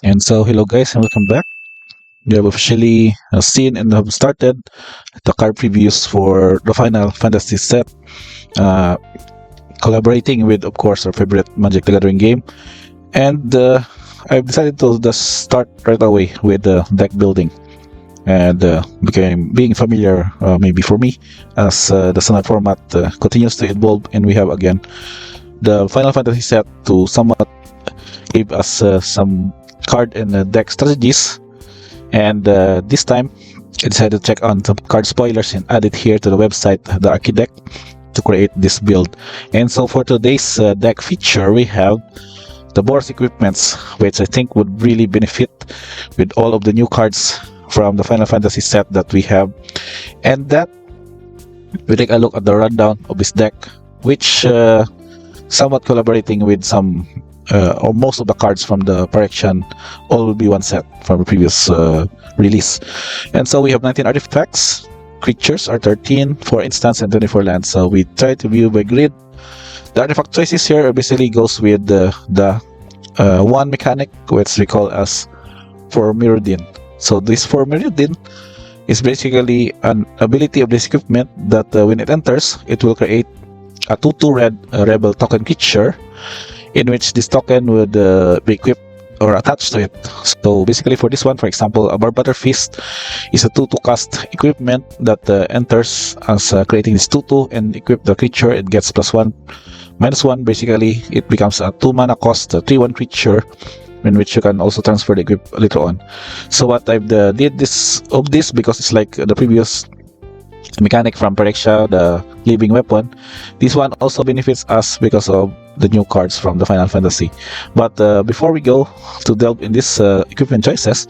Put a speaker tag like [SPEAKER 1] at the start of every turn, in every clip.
[SPEAKER 1] And so, hello guys, and welcome back. We have officially seen and have started the card previews for the Final Fantasy set, uh, collaborating with, of course, our favorite Magic the Gathering game. And I've decided to just start right away with deck building and became being familiar, maybe for me, as the standard format continues to evolve, and we have again the Final Fantasy set to somewhat give us some card and deck strategies. And this time I decided to check on some card spoilers and add it here to the website, the Archideck, to create this build. And so for today's deck feature, we have the Boros equipments, which I think would really benefit with all of the new cards from the Final Fantasy set that we have. And that we take a look at the rundown of this deck, which somewhat collaborating with some or most of the cards from the Correction, all will be one set from the previous release. And so we have 19 artifacts. Creatures are 13, 4 instants, and 24 lands. So we try to view by grid. The artifact choices here basically goes with the one mechanic, which we call as for Mirrodin. So this for Mirrodin is basically an ability of this equipment that when it enters, it will create a 2/2 red rebel token creature, in which this token would be equipped or attached to it. So basically for this one, for example, a Barbutter Fist is a 2/2 cast equipment that enters as creating this 2/2 and equip the creature. It gets +1, -1. Basically, it becomes a 2 mana cost, a 3/1 creature, in which you can also transfer the equip later on. So what I've did this because it's like the previous mechanic from Pereksha, the living weapon. This one also benefits us because of the new cards from the Final Fantasy. But before we go to delve in this equipment choices,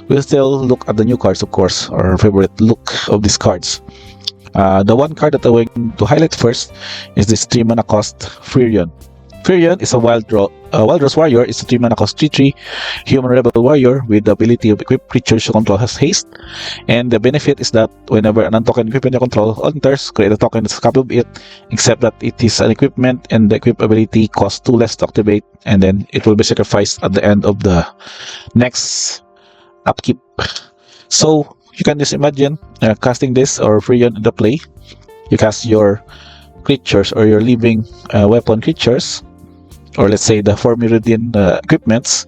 [SPEAKER 1] we'll still look at the new cards, of course, our favorite look of these cards. The one card that I'm going to highlight first is this 3 mana cost Firion. Firion is a Wildrose Warrior. It's a 3 mana cost 3/3 human rebel warrior with the ability of equip creatures you control has haste. And the benefit is that whenever an untoken equipment you control enters, create a token that's a copy of it, except that it is an equipment and the equip ability costs 2 less to activate, and then it will be sacrificed at the end of the next upkeep. So you can just imagine casting this or Firion in the play. You cast your creatures or your living weapon creatures, or let's say the 4 Mirrodin equipments,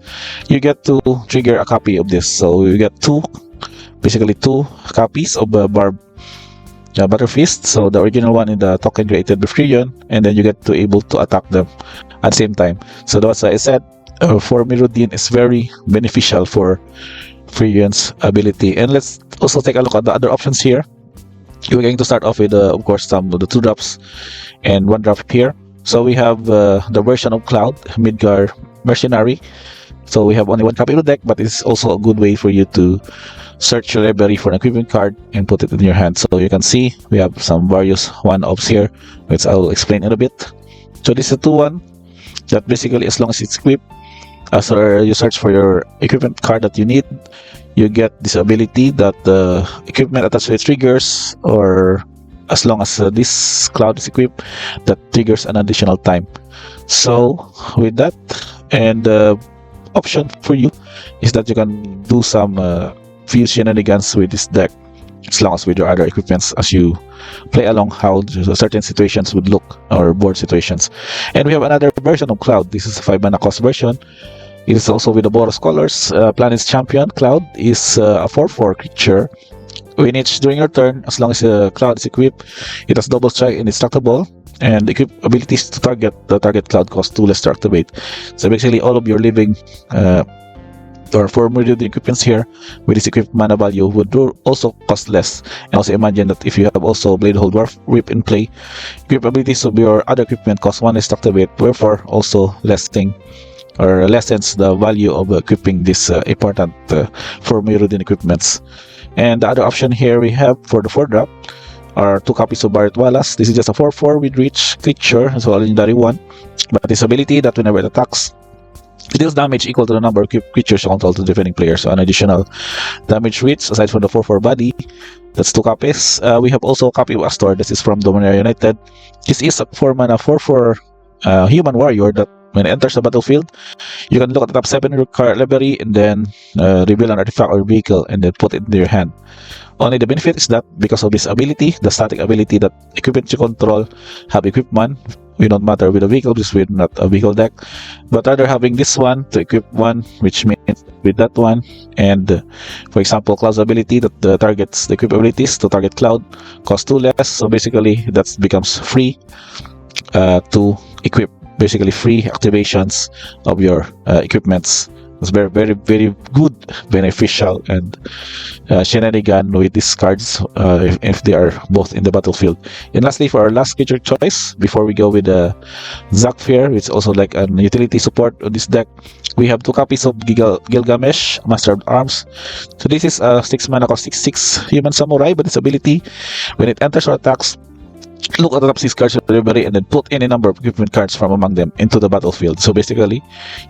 [SPEAKER 1] you get to trigger a copy of this. So you get basically two copies of Barbutter Fist. So the original one in the token created by Firion, and then you get to able to attack them at the same time. So that's why I said 4 Mirrodin is very beneficial for Firion's ability. And let's also take a look at the other options here. We're going to start off with, of course, some of the 2 drops and 1 drop here. So we have the version of Cloud, Midgar Mercenary. So we have only 1 copy of the deck, but it's also a good way for you to search your library for an equipment card and put it in your hand. So you can see we have some various 1-offs here, which I'll explain in a bit. So this is a 2/1 that basically, as long as it's equipped, as you search for your equipment card that you need, you get this ability that the equipment attached to it triggers, or as long as this cloud is equipped, that triggers an additional time. So with that, and the option for you is that you can do some few shenanigans with this deck, as long as with your other equipments, as you play along how certain situations would look, or board situations. And we have another version of Cloud. This is a 5 mana cost version. It is also with the Boros colors. Planet's Champion Cloud is a 4/4 creature. When it's during your turn, as long as the Cloud is equipped, it has double strike and indestructible, and equip abilities to target the target Cloud cost 2 less to activate. So basically, all of your living or 4 Mirrodin equipments here with this equipped mana value would also cost less. And also imagine that if you have also Bladehold Dwarf Whip in play, equip abilities of your other equipment cost 1 less to activate, wherefore also lessens the value of equipping this important 4 Mirrodin equipments. And the other option here we have for the 4 drop are 2 copies of Barret Wallace. This is just a 4/4 with reach creature, as well as a legendary 1. But this ability that whenever it attacks, it deals damage equal to the number of creatures you control to defending players. So an additional damage reach aside from the 4/4 body. That's 2 copies. We have also a copy of Astor. This is from Dominaria United. This is a 4 mana 4/4 human warrior that when it enters the battlefield, you can look at the top 7 of your card library and then reveal an artifact or vehicle and then put it into your hand. Only the benefit is that because of this ability, the static ability, that equipment you control have equip one. We don't matter with a vehicle because we're not a vehicle deck, but rather having this one to equip one, which means with that one. And for example, Cloud's ability that targets the equip abilities to target Cloud costs 2 less. So basically, that becomes free to equip. Basically, free activations of your equipments. It's very, very, very good, beneficial, and shenanigan with these cards if they are both in the battlefield. And lastly, for our last creature choice, before we go with the Zakfir, which is also like an utility support on this deck, we have 2 copies of Gilgamesh, Master of Arms. So this is a 6 mana cost 6/6 human samurai, but its ability, when it enters or attacks, look at the top 6 cards of the library and then put any number of equipment cards from among them into the battlefield. So basically,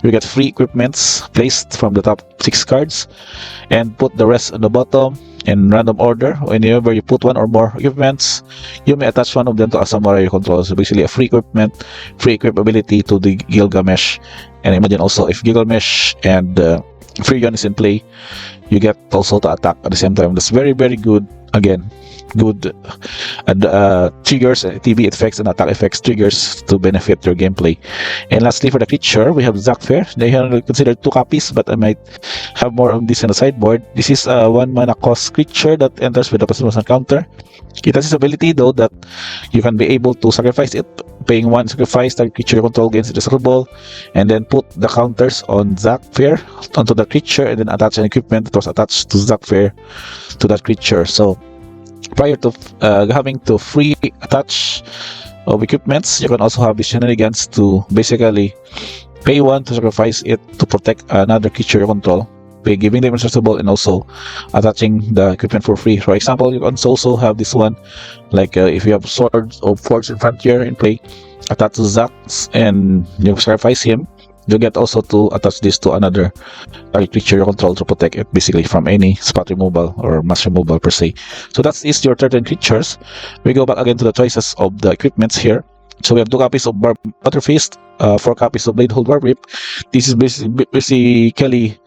[SPEAKER 1] you get free equipments placed from the top 6 cards and put the rest on the bottom in random order. Whenever you put 1 or more equipments, you may attach one of them to a samurai you control. So basically, a free equipment, free equip ability to the Gilgamesh. And imagine also if Gilgamesh and Firion is in play, you get also to attack at the same time. That's very, very good. Again, good triggers, TV effects and attack effects triggers to benefit your gameplay. And lastly, for the creature, we have Zakfir. They are considered 2 copies, but I might have more of this in the sideboard. This is a 1 mana cost creature that enters with a +1 counter. It has this ability though that you can be able to sacrifice it, paying 1 sacrifice, target creature you control gains indestructible, and then put the counters on Zakfir onto the creature and then attach an equipment that was attached to Zakfir to that creature. So prior to having to free attach of equipments, you can also have the shenanigans to basically pay 1 to sacrifice it to protect another creature you control, giving them indestructible and also attaching the equipment for free. For example, you can also have this one, like if you have Swords of Forge and Frontier in play, attach to Zax and you sacrifice him, you get also to attach this to another creature you control to protect it basically from any spot removal or mass removal per se. So that is your 13 creatures. We go back again to the choices of the equipments here. So we have 2 copies of Butterfist, 4 copies of Bladehold Warrip. This is basically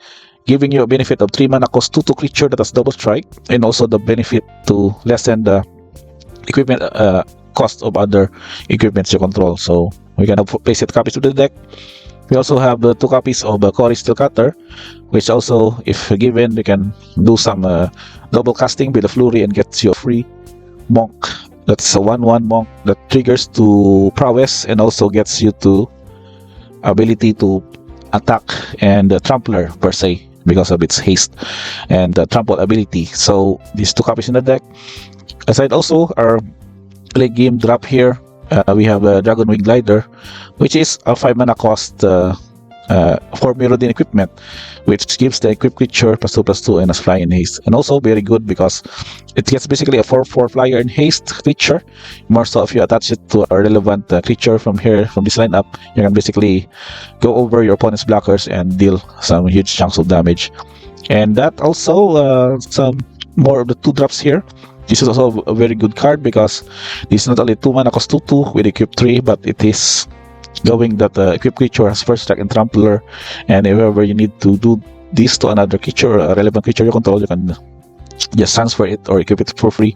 [SPEAKER 1] giving you a benefit of 3 mana cost 2 creature that has double strike, and also the benefit to lessen the equipment cost of other equipments you control. So we can place it copies to the deck. We also have 2 copies of Cory Steelcutter, which also, if given, we can do some double casting with a flurry and gets you a free monk. That's a 1/1 monk that triggers to prowess and also gets you to ability to attack and trampler per se because of its haste and trample ability. So these 2 copies in the deck. Aside also our late game drop here, we have a Dragon Wing Glider, which is a 5 mana cost for Mirrodin equipment, which gives the equipped creature +2/+2 and a fly in haste. And also very good because it gets basically a 4/4 flyer in haste creature. More so if you attach it to a relevant creature from here, from this lineup, you can basically go over your opponent's blockers and deal some huge chunks of damage. And that also some more of the 2 drops here. This is also a very good card because this is not only 2 mana cost 2/2 with equip 3, but it is going that equipped creature has first strike and trampler, and if ever you need to do this to another creature, a relevant creature you control, you can just transfer it or equip it for free.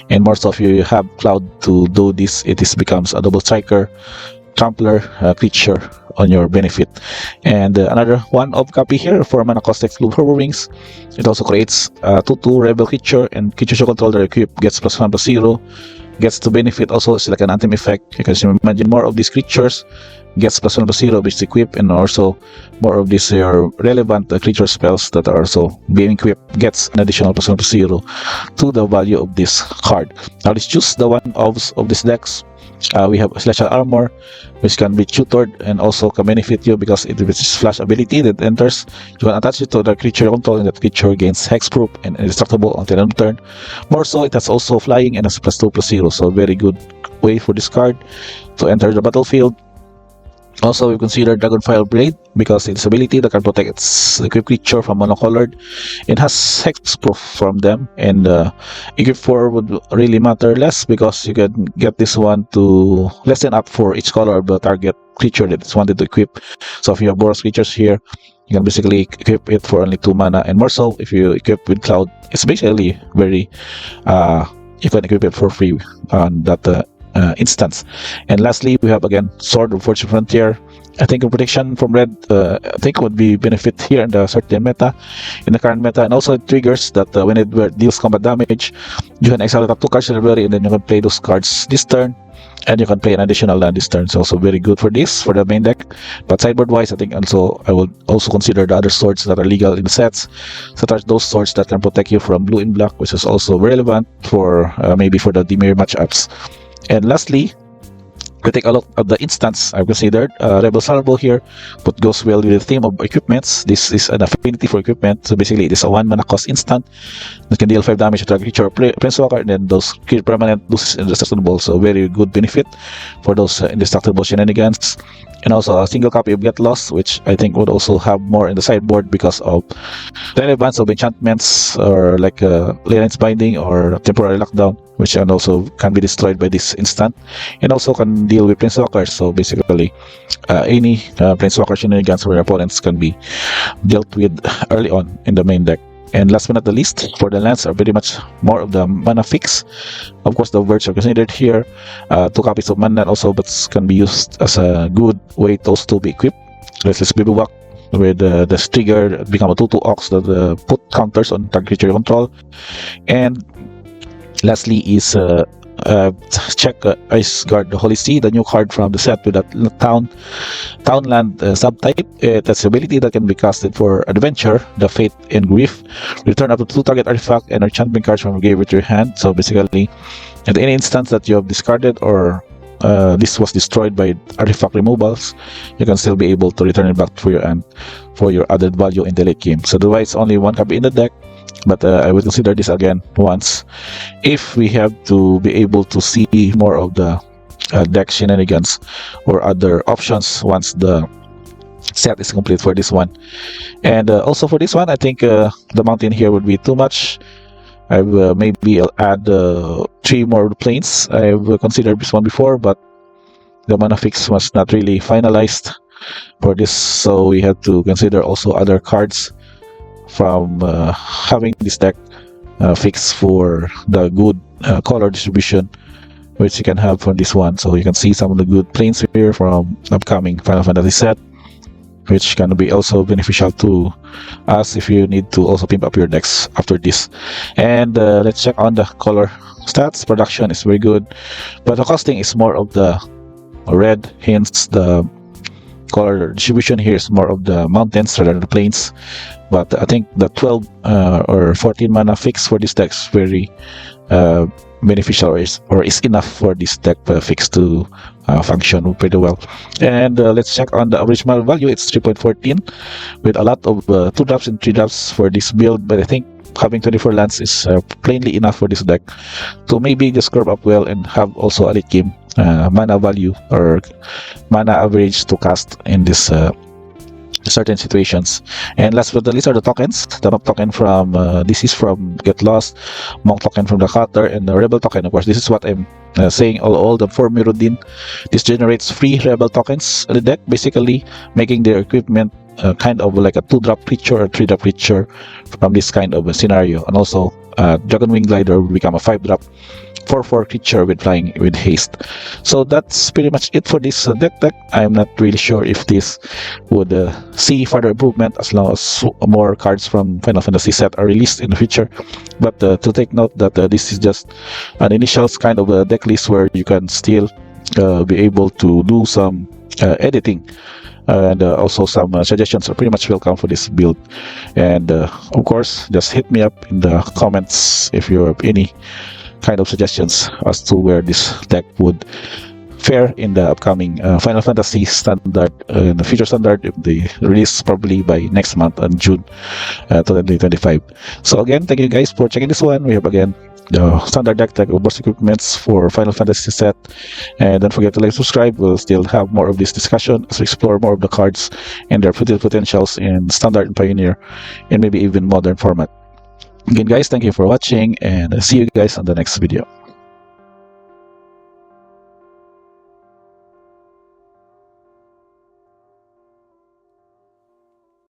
[SPEAKER 1] And more so if you have Cloud to do this, it becomes a double striker trampler creature on your benefit. And another one of copy here, 4 mana cost exclude Horror Wings. It also creates a 2/2 rebel creature, and creatures you control that equip gets +1/+0. Gets to benefit also, it's like an anthem effect. You can imagine more of these creatures gets +1/+0 which equip, and also more of these relevant creature spells that are also being equipped gets an additional +1/+0 to the value of this card. Now let's choose the one of this decks. We have Celestial Armor, which can be tutored and also can benefit you because it is flash ability that enters. You can attach it to the creature you control, and that creature gains hexproof and indestructible until end of turn. More so, it has also flying and has +2/+0, so very good way for this card to enter the battlefield. Also, we consider Dragonfire Blade because its ability that can protect its equipped creature from monocolored. It has hexproof from them, and equip 4 would really matter less because you can get this one to lessen up for each color of the target creature that is wanted to equip. So if you have Boros creatures here, you can basically equip it for only 2 mana, and more so if you equip with Cloud, it's basically very you can equip it for free on that instance. And lastly, we have again Sword of Fortune Frontier. I think a protection from red I think would be benefit here in the certain meta, in the current meta, and also it triggers that when it deals combat damage, you can exile the top 2 cards in the library, and then you can play those cards this turn, and you can play an additional land this turn. So also very good for this, for the main deck. But sideboard wise, I think also I would also consider the other swords that are legal in the sets, such as those swords that can protect you from blue and black, which is also relevant for maybe for the Dimir matchups. And lastly, we take a look at the instance I've considered. Rebel Salvo here, but goes well with the theme of equipments. This is an affinity for equipment, so basically it is a 1 mana cost instant that can deal 5 damage to a creature or planeswalker, and then those permanent loses indestructible, so very good benefit for those indestructible shenanigans. And also a single copy of Get Lost, which I think would also have more in the sideboard because of relevance of enchantments, or like Leyline's Binding or Temporary Lockdown, which can be destroyed by this instant, and also can deal with planeswalkers. So basically, any planeswalker shenanigans where opponents can be dealt with early on in the main deck. And last but not the least, for the lands are very much more of the mana fix. Of course, the words are considered here. 2 copies of mana also, but can be used as a good way to also be equipped. Let's Bivouac with the trigger become a 2/2 Ox that put counters on target creature control. And lastly is check Ice Guard the Holy Sea, the new card from the set with that townland subtype. It has ability that can be casted for adventure, the Fate and Grief. Return up to 2 target artifact and enchantment cards from your grave with your hand. So basically, at any instance that you have discarded or this was destroyed by artifact removals, you can still be able to return it back for your hand for your added value in the late game. So otherwise, only 1 copy in the deck. But I would consider this again once if we have to be able to see more of the deck shenanigans or other options once the set is complete for this one. And also for this one, I think the mountain here would be too much. Maybe I'll add 3 more planes. I've considered this one before, but the mana fix was not really finalized for this, so we had to consider also other cards from having this deck fixed for the good color distribution which you can have from this one. So you can see some of the good planes here from upcoming Final Fantasy set, which can be also beneficial to us if you need to also pimp up your decks after this. And let's check on the color stats. Production is very good, but the costing is more of the red, hence the color distribution here is more of the mountains rather than the plains. But I think the 12 or 14 mana fix for this deck is very beneficial, or is enough for this deck fix to function pretty well. And let's check on the average mana value. It's 3.14 with a lot of 2 drops and 3 drops for this build, but I think having 24 lands is plainly enough for this deck to maybe just curve up well and have also a late game mana value or mana average to cast in this certain situations. And last but not least are the tokens. The Map token from this is from Get Lost, Monk token from the Cutter, and the Rebel token. Of course, this is what I'm saying all the for Mirrodin. This generates free Rebel tokens in the deck, basically making their equipment kind of like a 2-drop creature or 3-drop creature from this kind of a scenario. And also Dragon Wing Glider will become a 5-drop 4/4 creature with flying with haste. So that's pretty much it for this deck. I'm not really sure if this would see further improvement as long as more cards from Final Fantasy set are released in the future. But to take note that this is just an initial kind of a deck list where you can still be able to do some editing. And also some suggestions are pretty much welcome for this build. And of course, just hit me up in the comments if you have any kind of suggestions as to where this deck would fare in the upcoming Final Fantasy standard, in the future standard, if they release probably by next month on June 2025. So again, thank you guys for checking this one. We have again the standard deck of boss equipments for Final Fantasy set. And don't forget to like, subscribe. We'll still have more of this discussion as we explore more of the cards and their potentials in standard and pioneer, and maybe even modern format. Again, guys, thank you for watching, and see you guys on the next video.